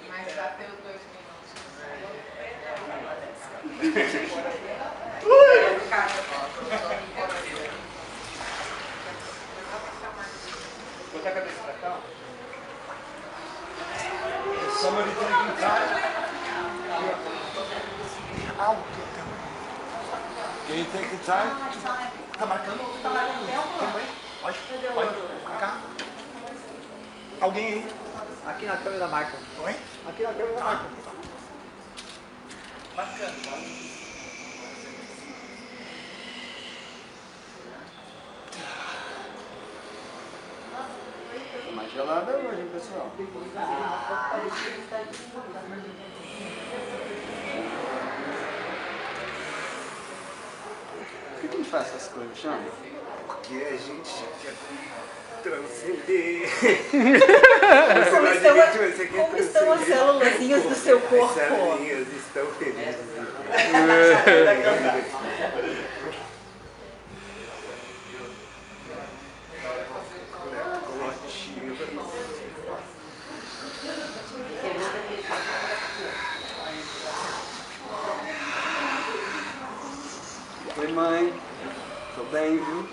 Mas bateu 2 Botar a cabeça pra cá. Somebody taking time. Can you take the time? Tá marcando? Tá marcando tempo? Pode. Cá. Alguém aí? Aqui na câmera marca. Oi? Aqui na câmera marca. Bacana. Mais gelada hoje, hein, pessoal? Por que a gente faz essas coisas, Chama? Porque a gente quer transcender. Como estão as célulazinhas do seu corpo? As células estão felizes. Oi, mãe. Tô bem, viu?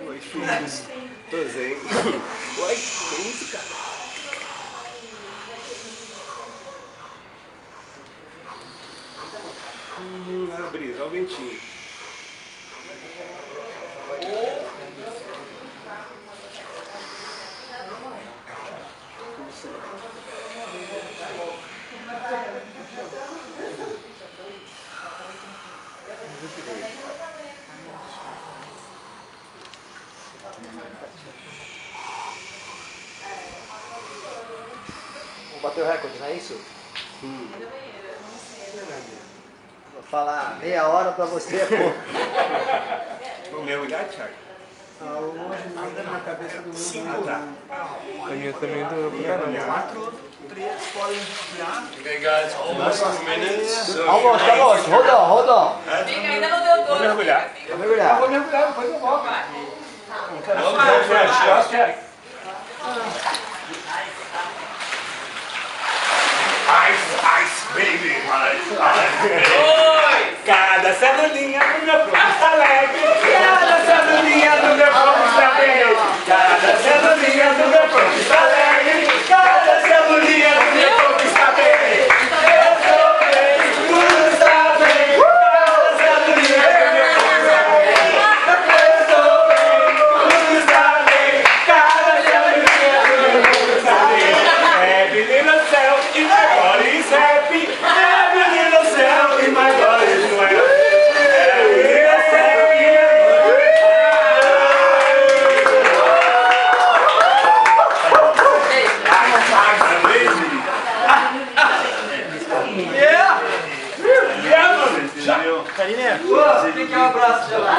Oi, filhos. Tô zen. Oi, que isso, cara? Olha a brisa, olha o ventinho. Vou bater o recorde, não é isso? Vou falar meia hora pra você, pô. Vamos mergulhar, Thiago? Hoje nada na cabeça do mundo. Tá. A minha também durou pra caramba. 4, 3 podem virar. Okay guys, almost 2 minutes. So Almost. Hold on. Fica, ainda não deu Vou mergulhar. Vou mergulhar. Vou mergulhar, depois eu volto. Ice, baby, cada celulinha do meu corpo está alegre. Cada celulinha do meu corpo está bem. Cada celulinha do meu corpo está alegre. Cada celulinha do meu corpo está bem. Eu estou bem, tudo está bem. Cada celulinha do meu corpo está bem. Eu estou bem, tudo está bem. Cada celulinha do meu corpo está bem. Happy little self in my body is happy. Happy little self in my body is well. Happy little self in my Carinha, o que é um abraço gelado?